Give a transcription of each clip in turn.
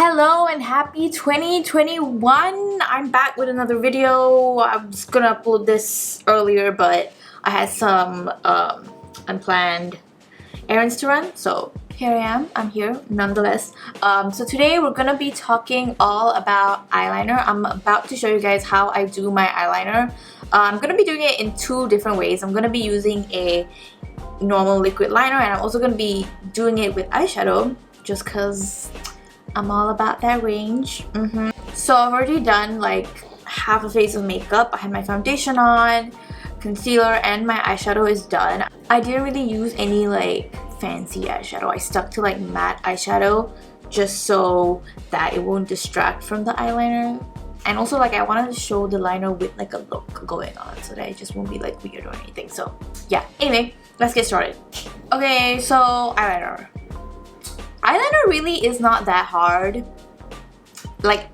Hello and happy 2021! I'm back with another video. I was gonna upload this earlier, but I had some unplanned errands to run, so here I am. I'm here nonetheless. So today we're gonna be talking all about eyeliner. I'm about to show you guys how I do my eyeliner. I'm gonna be doing it in two different ways. I'm gonna be using a normal liquid liner, and I'm also gonna be doing it with eyeshadow just because I'm all about that range. So I've already done like half a face of makeup. I have my foundation on, concealer, and my eyeshadow is done. I didn't really use any like fancy eyeshadow. I stuck to like matte eyeshadow just so that it won't distract from the eyeliner. And also like I wanted to show the liner with like a look going on so that it just won't be like weird or anything. So yeah, anyway, let's get started. Okay, so eyeliner. Eyeliner really is not that hard. Like,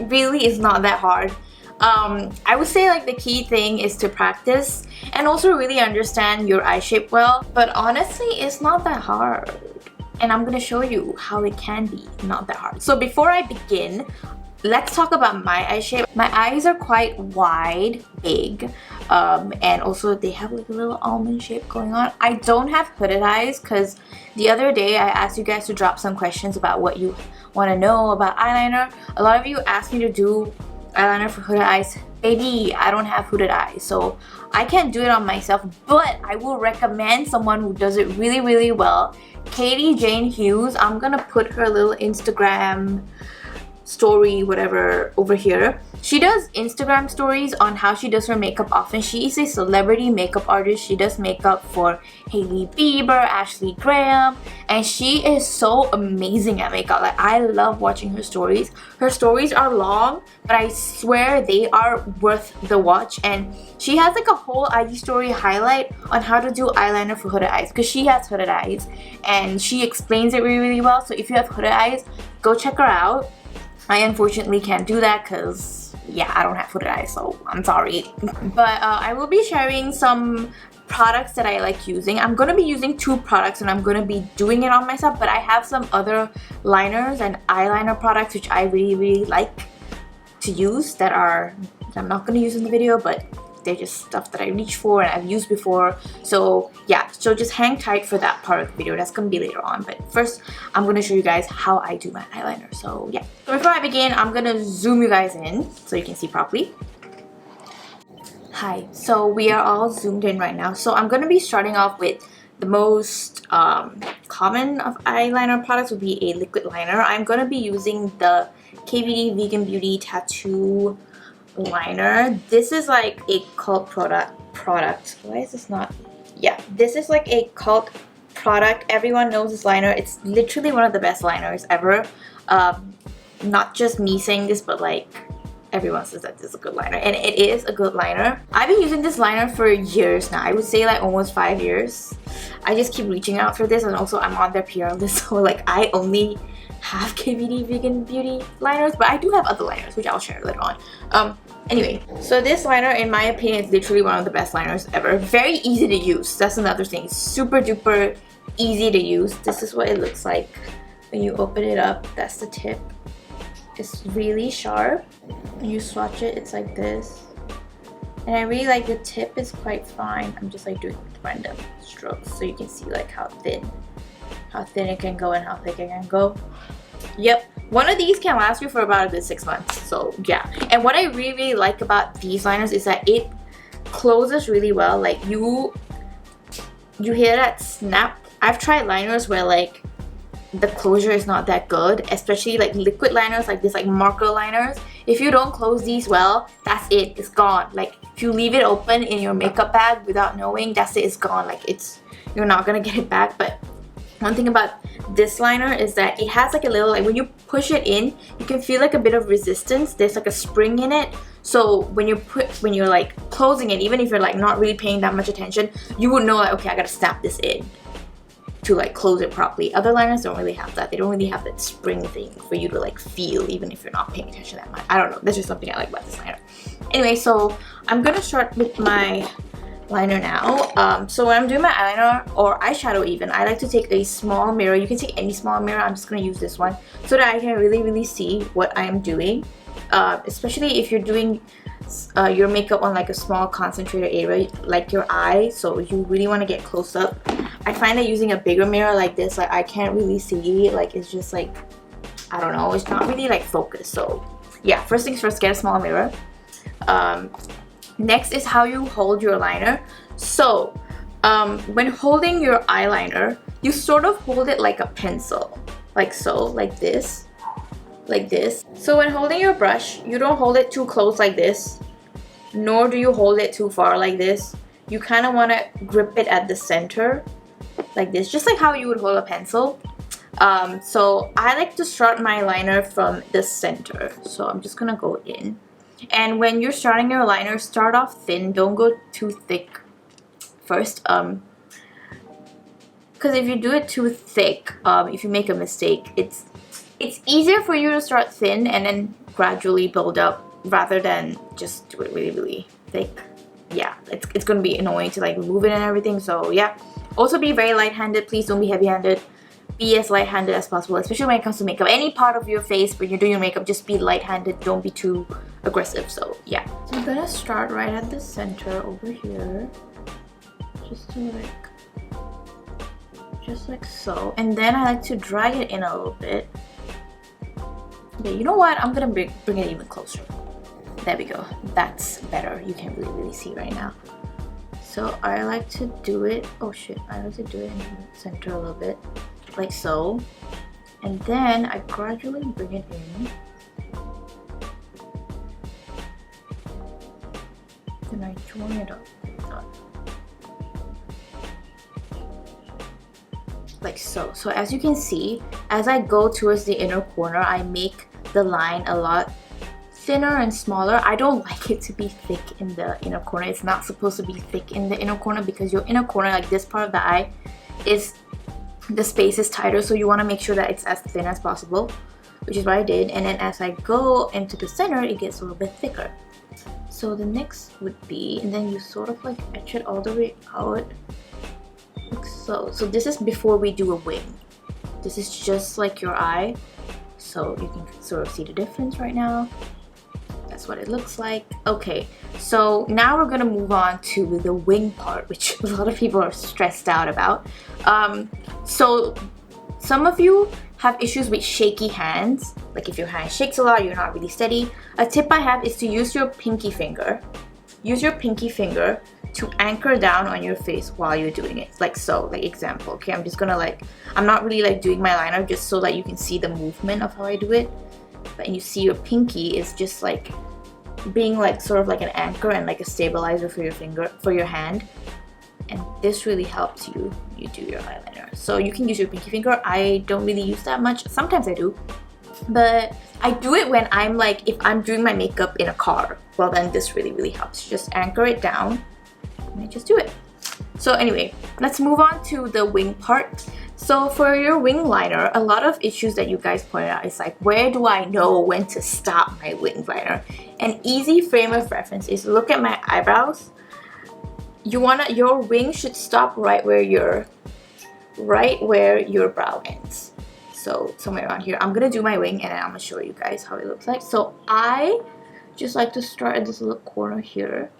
really is not that hard. I would say like the key thing is to practice and also really understand your eye shape well. But honestly, it's not that hard. And I'm gonna show you how it can be not that hard. So before I begin, let's talk about my eye shape. My eyes are quite wide, big, and also they have like a little almond shape going on. I don't have hooded eyes because the other day I asked you guys to drop some questions about what you want to know about eyeliner. A lot of you asked me to do eyeliner for hooded eyes. Baby, I don't have hooded eyes, so I can't do it on myself, but I will recommend someone who does it really, really well. Katie Jane Hughes. I'm gonna put her little Instagram story whatever over here. She does Instagram stories on how she does her makeup often. She is a celebrity makeup artist. She does makeup for Hailey Bieber, Ashley Graham, and she is so amazing at makeup. Like, I love watching her stories. Her stories are long, but I swear they are worth the watch. And she has like a whole IG story highlight on how to do eyeliner for hooded eyes because she has hooded eyes and she explains it really, really well. So if you have hooded eyes, go check her out. I unfortunately can't do that because, yeah, I don't have hooded eyes, so I'm sorry. But I will be sharing some products that I like using. I'm going to be using two products and I'm going to be doing it on myself, but I have some other liners and eyeliner products which I really, really like to use that I'm not going to use in the video, but they're just stuff that I reach for and I've used before. So yeah, so just hang tight for that part of the video. That's gonna be later on, but first I'm gonna show you guys how I do my eyeliner. So yeah, so before I begin, I'm gonna zoom you guys in so you can see properly. Hi, so we are all zoomed in right now. So I'm gonna be starting off with the most common of eyeliner products would be a liquid liner. I'm gonna be using the KVD Vegan Beauty Tattoo liner. This is like a cult product. Why is this not? Yeah, this is like a cult product. Everyone knows this liner. It's literally one of the best liners ever. Not just me saying this, but like everyone says that this is a good liner, and it is a good liner. I've been using this liner for years now. I would say like almost 5 years. I just keep reaching out for this, and also I'm on their PR list, so like I only have KVD Vegan Beauty liners, but I do have other liners which I'll share later on. Anyway, so this liner in my opinion is literally one of the best liners ever. Very easy to use. That's another thing. Super duper easy to use. This is what it looks like when you open it up. That's the tip. It's really sharp. When you swatch it, it's like this. And I really like the tip is quite fine. I'm just like doing random strokes so you can see like how thin it can go and how thick it can go. Yep, one of these can last you for about a good 6 months. So yeah, and what I really, really like about these liners is that it closes really well. Like you hear that snap. I've tried liners where like the closure is not that good, especially like liquid liners like this, like marker liners. If you don't close these well, that's it, it's gone. Like if you leave it open in your makeup bag without knowing, that's it, it's gone. Like you're not gonna get it back. But one thing about this liner is that it has like a little, like when you push it in, you can feel like a bit of resistance. There's like a spring in it. So when you're like closing it, even if you're like not really paying that much attention, you would know like, okay, I gotta snap this in to like close it properly. Other liners don't really have that. They don't really have that spring thing for you to like feel even if you're not paying attention that much. I don't know. That's just something I like about this liner. Anyway, so I'm gonna start with my liner now. So when I'm doing my eyeliner or eyeshadow even, I like to take a small mirror. You can take any small mirror. I'm just going to use this one so that I can really see what I am doing. Especially if you're doing your makeup on like a small concentrated area like your eye, so you really want to get close up. I find that using a bigger mirror like this, like I can't really see, like it's just like, I don't know, it's not really like focused. So yeah, first things first, get a small mirror. Next is how you hold your liner. So when holding your eyeliner, you sort of hold it like a pencil, like so, like this. Like this. So when holding your brush, you don't hold it too close like this, nor do you hold it too far like this. You kind of want to grip it at the center like this, just like how you would hold a pencil. So I like to start my liner from the center, so I'm just gonna go in. And when you're starting your liner, start off thin, don't go too thick first, because if you do it too thick, if you make a mistake, it's easier for you to start thin and then gradually build up rather than just do it really thick. Yeah, it's gonna be annoying to like move it and everything, so yeah. Also be very light-handed, please don't be heavy-handed. Be as light-handed as possible, especially when it comes to makeup. Any part of your face when you're doing your makeup, just be light-handed, don't be too aggressive, so yeah. So I'm gonna start right at the center over here, just like so, and then I like to drag it in a little bit. Okay, you know what? I'm gonna bring it even closer. There we go. That's better. You can really see right now. So I like to do it. Oh shit! I like to do it in the center a little bit, like so, and then I gradually bring it in. Then I join it up. Like so. So as you can see, as I go towards the inner corner, I make the line a lot thinner and smaller. I don't like it to be thick in the inner corner. It's not supposed to be thick in the inner corner because your inner corner, like this part of the eye, is the space is tighter, so you want to make sure that it's as thin as possible, which is what I did. And then as I go into the center, it gets a little bit thicker. So the next would be, and then you sort of like etch it all the way out. Like so. So this is before we do a wing. This is just like your eye. So you can sort of see the difference right now. That's what it looks like. Okay, so now we're gonna move on to the wing part, which a lot of people are stressed out about. So some of you have issues with shaky hands. Like if your hand shakes a lot, you're not really steady. A tip I have is to use your pinky finger. Use your pinky finger to anchor down on your face while you're doing it, like so, like example. Okay, I'm just gonna like, I'm not really like doing my liner just so that you can see the movement of how I do it, but you see your pinky is just like being like sort of like an anchor and like a stabilizer for your finger, for your hand, and this really helps you do your eyeliner. So you can use your pinky finger. I don't really use that much, sometimes I do, but I do it when I'm like, if I'm doing my makeup in a car, well then this really helps. Just anchor it down and I just do it. So anyway, let's move on to the wing part. So for your wing liner, a lot of issues that you guys pointed out is like, where do I know when to stop my wing liner? An easy frame of reference is look at my eyebrows. Your wing should stop right where your brow ends. So somewhere around here. I'm gonna do my wing and then I'm gonna show you guys how it looks like. So I just like to start at this little corner here,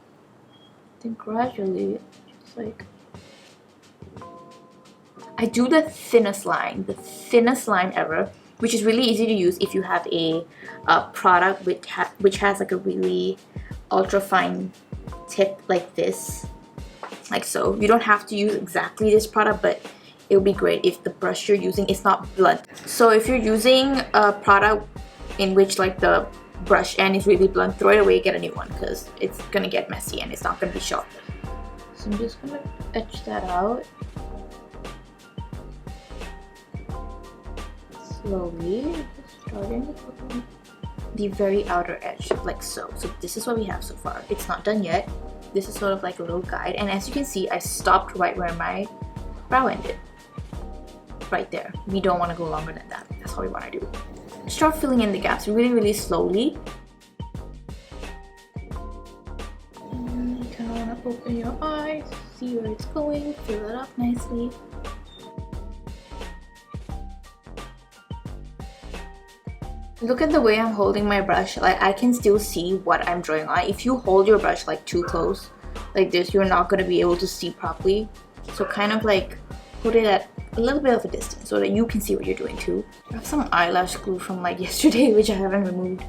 then gradually just like I do the thinnest line ever, which is really easy to use if you have a product which has like a really ultra fine tip like this, like so. You don't have to use exactly this product, but it would be great if the brush you're using is not blunt. So if you're using a product in which like the brush end is really blunt, throw it away, get a new one, because it's gonna get messy and it's not gonna be sharp. So I'm just gonna etch that out slowly, starting with the very outer edge, like so. So this is what we have so far. It's not done yet. This is sort of like a little guide, and as you can see, I stopped right where my brow ended. Right there. We don't want to go longer than that. That's all we want to do. Start filling in the gaps really slowly. And you kind of want to open your eye there, see where it's going, fill it up nicely. Look at the way I'm holding my brush, like I can still see what I'm drawing on. If you hold your brush like too close, like this, you're not going to be able to see properly. So kind of like put it at a little bit of a distance so that you can see what you're doing too. I have some eyelash glue from like yesterday which I haven't removed.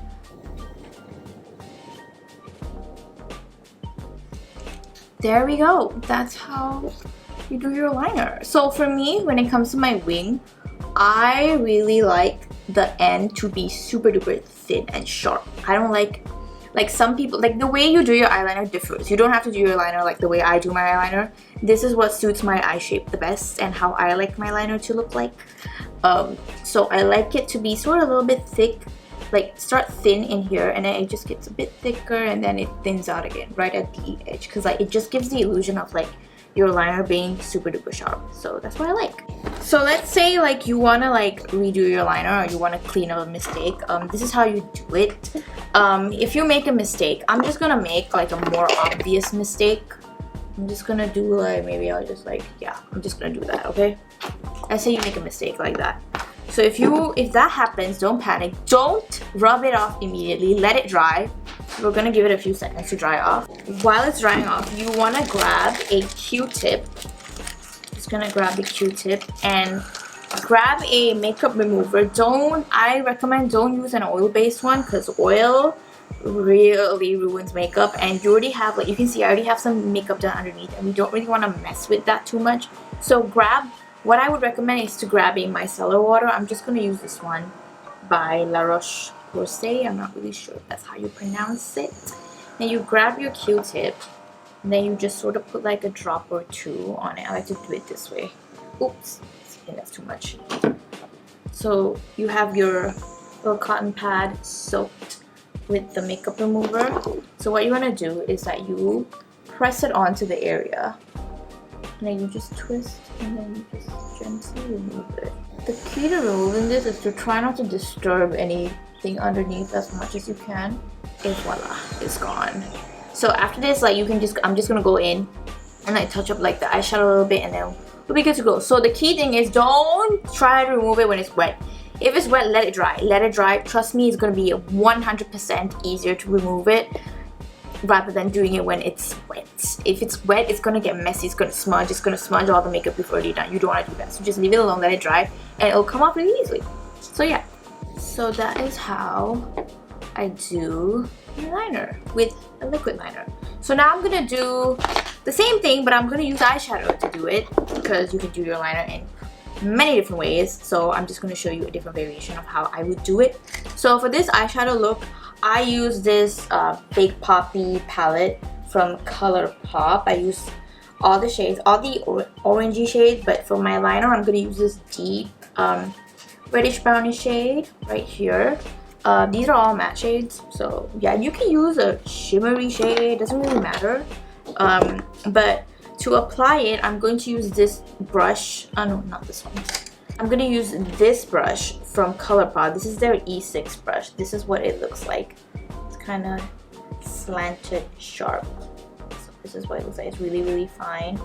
There we go. That's how you do your liner. So for me, when it comes to my wing, I really like the end to be super duper thin and sharp. I don't like some people, like the way you do your eyeliner differs. You don't have to do your liner like the way I do my eyeliner. This is what suits my eye shape the best and how I like my liner to look like. So I like it to be sort of a little bit thick, like start thin in here and then it just gets a bit thicker and then it thins out again right at the edge, because like it just gives the illusion of like your liner being super duper sharp. So that's what I like. So let's say like you want to like redo your liner or you want to clean up a mistake. This is how you do it. If you make a mistake, I'm just gonna make like a more obvious mistake. I'm just gonna do like, maybe I'll just like, yeah, I'm just gonna do that, okay? Let's say you make a mistake like that. So if that happens, don't panic. Don't rub it off immediately. Let it dry. We're gonna give it a few seconds to dry off. While it's drying off, you wanna grab a Q-tip. Just gonna grab the Q-tip and grab a makeup remover. I recommend don't use an oil-based one because oil really ruins makeup, and you already have, like you can see, I already have some makeup done underneath and we don't really want to mess with that too much. So what I would recommend is to grab a micellar water. I'm just going to use this one by La Roche-Posay. I'm not really sure if that's how you pronounce it. Then you grab your Q-tip and then you just sort of put like a drop or two on it. I like to do it this way. Oops, I think that's too much. So you have your little cotton pad soaked with the makeup remover. So what you want to do is that you press it onto the area and then you just twist and then you just gently remove it. The key to removing this is to try not to disturb anything underneath as much as you can. And voila, it's gone. So after this, like I'm just gonna go in and like touch up like the eyeshadow a little bit and then we'll be good to go. So the key thing is don't try to remove it when it's wet. If it's wet, let it dry. Let it dry. Trust me, it's gonna be 100% easier to remove it rather than doing it when it's wet. If it's wet, it's gonna get messy, it's gonna smudge all the makeup you've already done. You don't want to do that. So just leave it alone, let it dry, and it'll come off really easily. So yeah. So that is how I do my liner with a liquid liner. So now I'm gonna do the same thing, but I'm gonna use eyeshadow to do it because you can do your liner in many different ways. So I'm just gonna show you a different variation of how I would do it. So for this eyeshadow look, I use this Big Poppy palette from Colourpop. I use all the shades, all the orangey shades, but for my liner, I'm gonna use this deep reddish brownish shade right here. These are all matte shades, so yeah, you can use a shimmery shade, doesn't really matter. But to apply it, I'm going to use this brush. Oh no, not this one. I'm going to use this brush from Colourpop. This is their E6 brush. This is what it looks like. It's kind of slanted sharp. So this is what it looks like. It's really, really fine.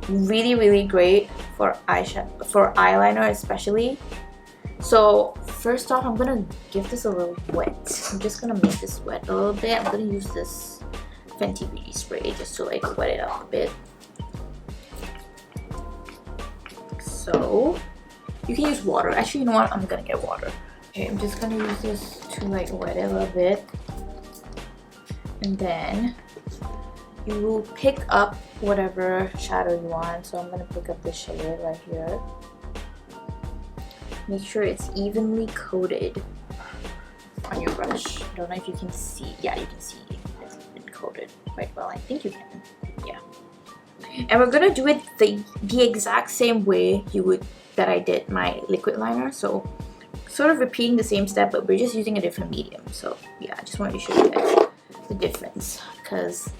Really, really great for eyeliner especially. So first off, I'm going to give this a little wet. I'm just going to make this wet a little bit. I'm going to use this Fenty Beauty Spray just to like wet it up a bit. So you can use water. Actually, you know what? I'm gonna get water. Okay, I'm just gonna use this to like wet it a little bit. And then you will pick up whatever shadow you want. So I'm gonna pick up this shade right here. Make sure it's evenly coated on your brush. I don't know if you can see. Yeah, you can see it's been coated quite well. I think you can. Yeah. And we're gonna do it the exact same way that I did my liquid liner. So sort of repeating the same step, but we're just using a different medium. So yeah, I just wanted to show you guys the difference because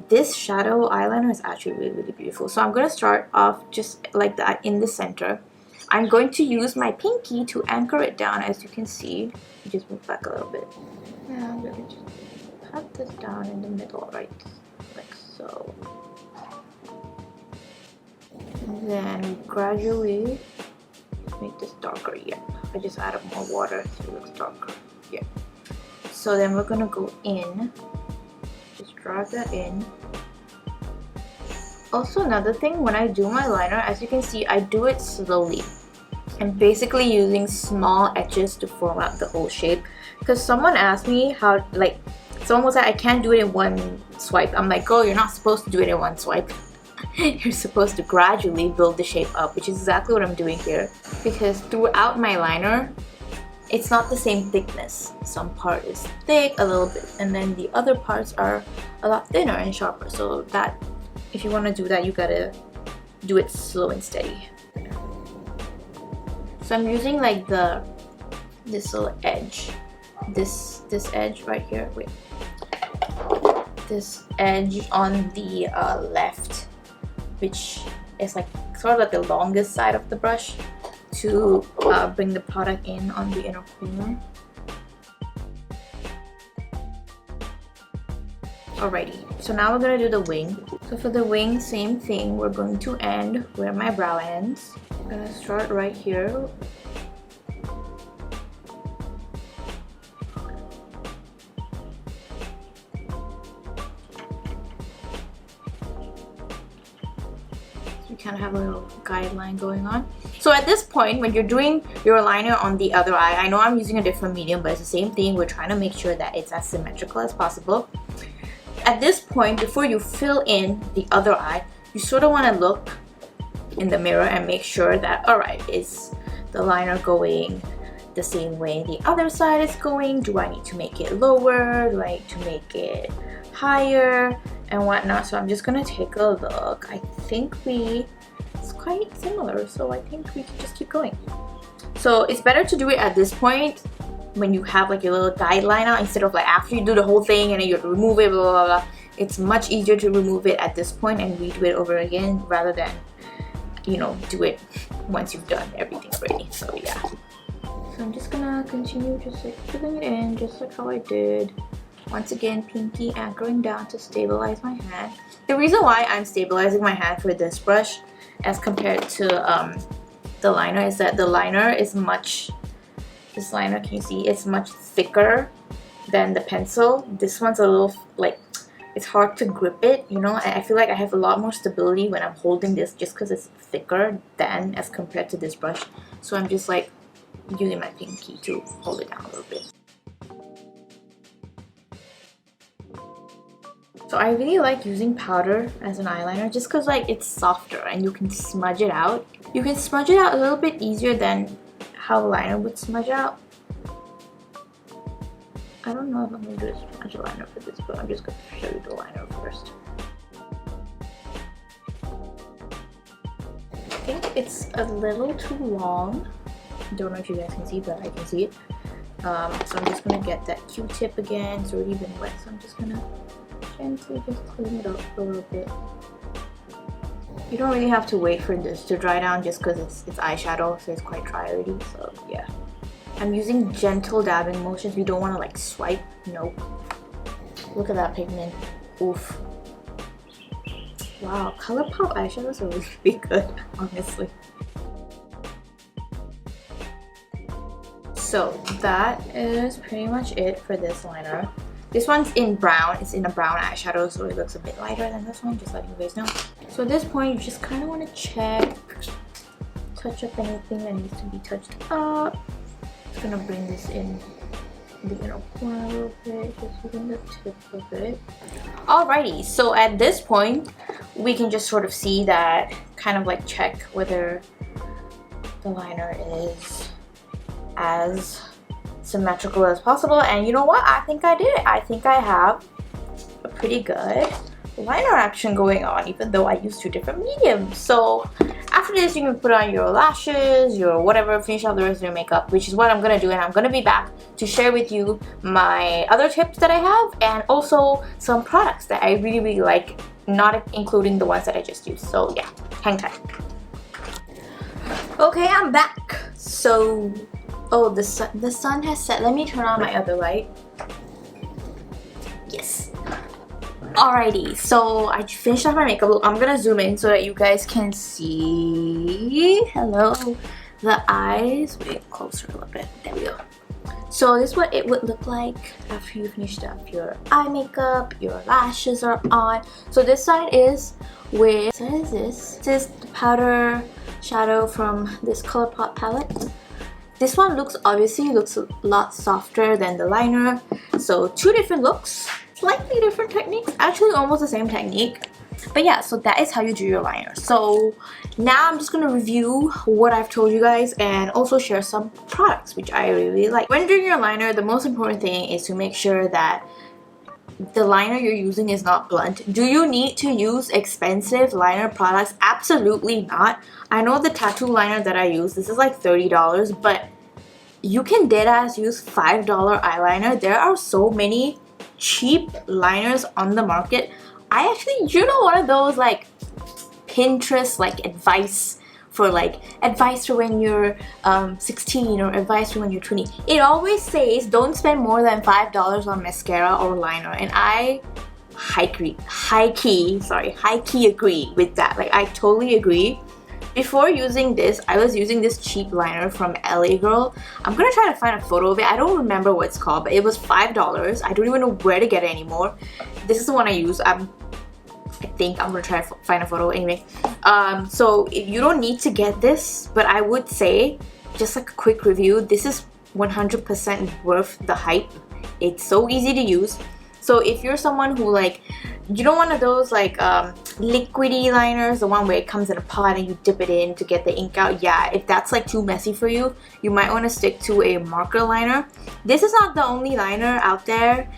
this shadow eyeliner is actually really, really beautiful. So I'm gonna start off just like that in the center. I'm going to use my pinky to anchor it down, as you can see. Just move back a little bit. And I'm gonna just pat this down in the middle, right? Like so. And then gradually make this darker. Yeah, I just added more water so it looks darker. Yeah. So then we're gonna go in, just drag that in. Also, another thing, when I do my liner, as you can see, I do it slowly. I'm basically using small edges to form out the whole shape. Because someone asked me how, like, someone was like, I can't do it in one swipe. I'm like, oh, you're not supposed to do it in one swipe. You're supposed to gradually build the shape up, which is exactly what I'm doing here. Because throughout my liner, it's not the same thickness. Some part is thick a little bit, and then the other parts are a lot thinner and sharper. So that, if you want to do that, you gotta do it slow and steady. So I'm using like this little edge, this edge right here. Wait, this edge on the left, which is like sort of like the longest side of the brush, to bring the product in on the inner corner. Alrighty, so now we're gonna do the wing. So for the wing, same thing. We're going to end where my brow ends. I'm gonna start right here. You kind of have a little guideline going on. So at this point, when you're doing your liner on the other eye, I know I'm using a different medium, but it's the same thing. We're trying to make sure that it's as symmetrical as possible. At this point, before you fill in the other eye, you sort of want to look in the mirror and make sure that, alright, is the liner going the same way the other side is going? Do I need to make it lower? Do I need to make it higher? And whatnot. So I'm just gonna take a look. I think it's quite similar, so I think we can just keep going. So it's better to do it at this point when you have like your little guideline out, instead of like after you do the whole thing and then you have to remove it, blah blah blah. It's much easier to remove it at this point and redo it over again rather than, you know, do it once you've done everything already. So yeah. So I'm just gonna continue just like filling it in just like how I did. Once again, pinky anchoring down to stabilize my hand. The reason why I'm stabilizing my hand for this brush as compared to the liner is that the liner is much, this liner, can you see, it's much thicker than the pencil. This one's a little, like, it's hard to grip it, you know. I feel like I have a lot more stability when I'm holding this just because it's thicker than as compared to this brush. So I'm just like using my pinky to hold it down a little bit. So I really like using powder as an eyeliner just because like it's softer and you can smudge it out. You can smudge it out a little bit easier than how a liner would smudge out. I don't know if I'm going to do a smudge liner for this, but I'm just going to show you the liner first. I think it's a little too long. Don't know if you guys can see, but I can see it. So I'm just going to get that Q-tip again. It's already been wet, so I'm just going to gently just clean it up a little bit. You don't really have to wait for this to dry down just because it's eyeshadow, so it's quite dry already. So yeah, I'm using gentle dabbing motions. We don't want to like swipe. Nope. Look at that pigment. Oof. Wow, Colourpop eyeshadows are really good, honestly. So that is pretty much it for this liner. This one's in brown. It's in a brown eyeshadow, so it looks a bit lighter than this one, just letting you guys know. So at this point, you just kind of want to check, touch up anything that needs to be touched up. Just gonna bring this in the inner corner a little bit, just using the tip of it. Alrighty, so at this point, we can just sort of see that, kind of like check whether the liner is as symmetrical as possible. And you know what, I think I did it. I think I have a pretty good liner action going on, even though I used two different mediums. So after this, you can put on your lashes, your whatever, finish off the rest of your makeup, which is what I'm gonna do. And I'm gonna be back to share with you my other tips that I have and also some products that I really like, not including the ones that I just used. So yeah, hang tight. Okay, I'm back. So oh, the sun has set. Let me turn on my other light. Yes. Alrighty, so I finished off my makeup look. I'm gonna zoom in so that you guys can see, hello, the eyes. Wait, closer a little bit. There we go. So this is what it would look like after you finished up your eye makeup, your lashes are on. So this side is with, what is this? This is the powder shadow from this Colourpop palette. This one obviously looks a lot softer than the liner. So two different looks, slightly different techniques, actually almost the same technique. But yeah, so that is how you do your liner. So now I'm just gonna review what I've told you guys and also share some products which I really like. When doing your liner, the most important thing is to make sure that the liner you're using is not blunt. Do you need to use expensive liner products? Absolutely not. I know the tattoo liner that I use, this is like $30, but you can deadass use $5 eyeliner. There are so many cheap liners on the market. I actually, you know, one of those like Pinterest like advice for when you're 16 or advice for when you're 20. It always says don't spend more than $5 on mascara or liner, and I high key agree with that. Like, I totally agree. Before using this, I was using this cheap liner from LA Girl. I'm gonna try to find a photo of it. I don't remember what it's called, but it was $5. I don't even know where to get it anymore. This is the one I use. I think I'm gonna try to find a photo anyway. So you don't need to get this, but I would say, just like a quick review, this is 100% worth the hype. It's so easy to use. So if you're someone who like, you know, one of those like Liquid Eyeliners, the one where it comes in a pot and you dip it in to get the ink out, yeah, if that's like too messy for you, you might want to stick to a marker liner. This is not the only liner out there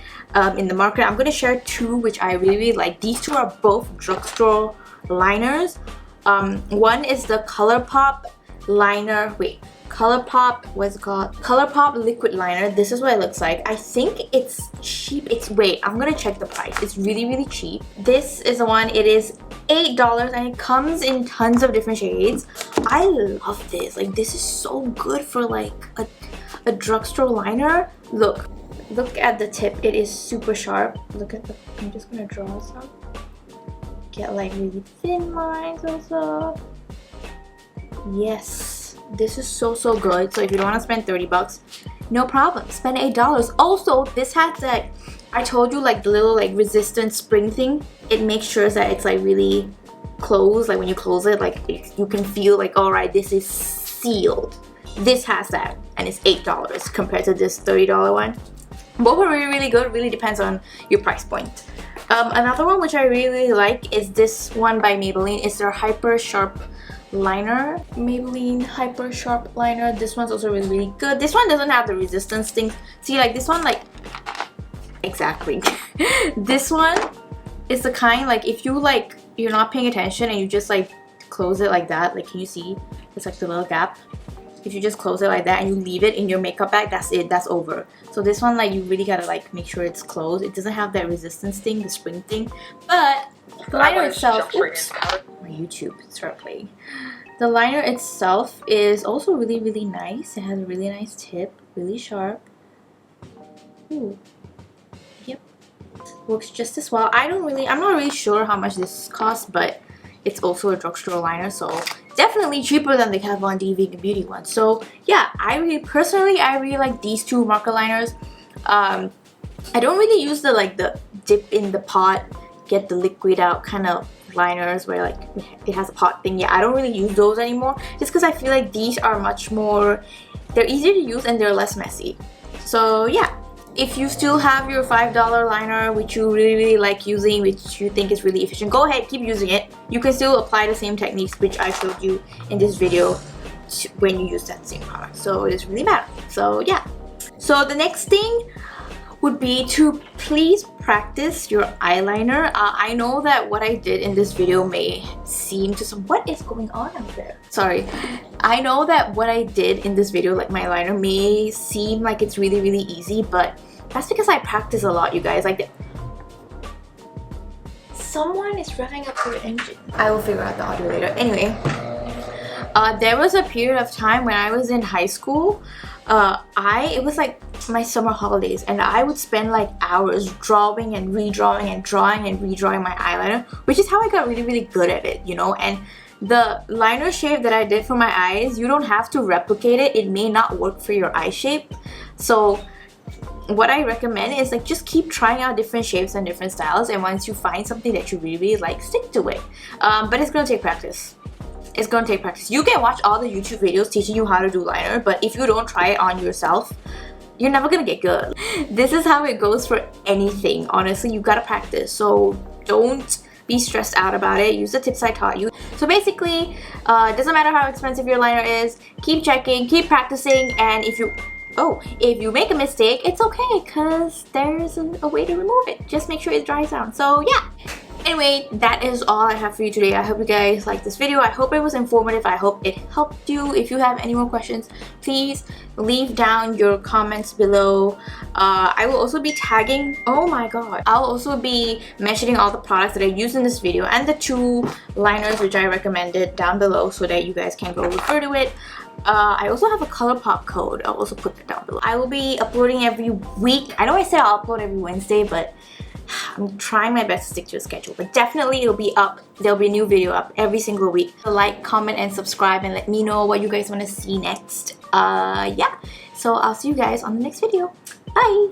in the market. I'm going to share two which I really like. These two are both drugstore liners. One is the Colourpop Liner, Colourpop, what's it called? Colourpop Liquid Liner. This is what it looks like. I think it's cheap. I'm gonna check the price. It's really cheap. This is the one. It is $8 and it comes in tons of different shades. I love this. Like, this is so good for like a drugstore liner. Look at the tip. It is super sharp. Look at the, I'm just gonna draw some. Get like really thin lines also. Yes. This is so good. So if you don't want to spend 30 bucks, no problem, spend $8. Also, this has that, I told you, like the little like resistant spring thing. It makes sure that it's like really closed. Like when you close it, like you can feel like, all right, this is sealed. This has that, and it's $8 compared to this $30 one. Both are really good. Really depends on your price point. Another one which I really like is this one by Maybelline. It's their HyperSharp liner. Maybelline HyperSharp liner. This one's also really good. This one doesn't have the resistance thing. See, like this one, like, exactly. This one is the kind, like, if you like, you're not paying attention and you just like close it like that, like, can you see? It's like the little gap. If you just close it like that and you leave it in your makeup bag, that's it, that's over. So this one, like, you really gotta like make sure it's closed. It doesn't have that resistance thing, the spring thing, but the liner itself, oops, my YouTube start playing. The liner itself is also really nice. It has a really nice tip, really sharp. Ooh. Yep, works just as well. I'm not really sure how much this costs, but it's also a drugstore liner, so definitely cheaper than the Kat Von D Vegan Beauty one. So yeah, I really like these two marker liners. I don't really use the dip in the pot, get the liquid out kind of liners where like it has a pot thing. Yeah, I don't really use those anymore, just because I feel like these are much more, they're easier to use and they're less messy. So yeah, if you still have your $5 liner which you really like using, which you think is really efficient, go ahead, keep using it. You can still apply the same techniques which I showed you in this video when you use that same product, so it doesn't really matter. So yeah, so the next thing would be to please practice your eyeliner. I know that what I did in this video may seem to some, what is going on out there? Sorry. I know that what I did in this video, like my eyeliner, may seem like it's really easy, but that's because I practice a lot, you guys. Like, someone is revving up their engine. I will figure out the audio later. Anyway, There was a period of time when I was in high school. It was like my summer holidays, and I would spend like hours drawing and redrawing and drawing and redrawing my eyeliner, which is how I got really, really good at it, you know. And the liner shape that I did for my eyes, you don't have to replicate it. It may not work for your eye shape. So what I recommend is like just keep trying out different shapes and different styles, and once you find something that you really, really like, stick to it. But it's gonna take practice. It's gonna take practice. You can watch all the YouTube videos teaching you how to do liner, but if you don't try it on yourself, you're never gonna get good. This is how it goes for anything. Honestly, you gotta practice. So don't be stressed out about it. Use the tips I taught you. So basically, it doesn't matter how expensive your liner is. Keep checking, keep practicing, and if you make a mistake, it's okay, because there's a way to remove it. Just make sure it dries down. So yeah. Anyway, that is all I have for you today. I hope you guys liked this video. I hope it was informative. I hope it helped you. If you have any more questions, please leave down your comments below. I will also be tagging, oh my god, I'll also be mentioning all the products that I used in this video and the 2 liners which I recommended down below, so that you guys can go refer to it. I also have a Colourpop code. I'll also put that down below. I will be uploading every week. I know I said I'll upload every Wednesday, but I'm trying my best to stick to a schedule. But definitely it'll be up. There'll be a new video up every single week. So like, comment, and subscribe, and let me know what you guys want to see next. Yeah. So I'll see you guys on the next video. Bye!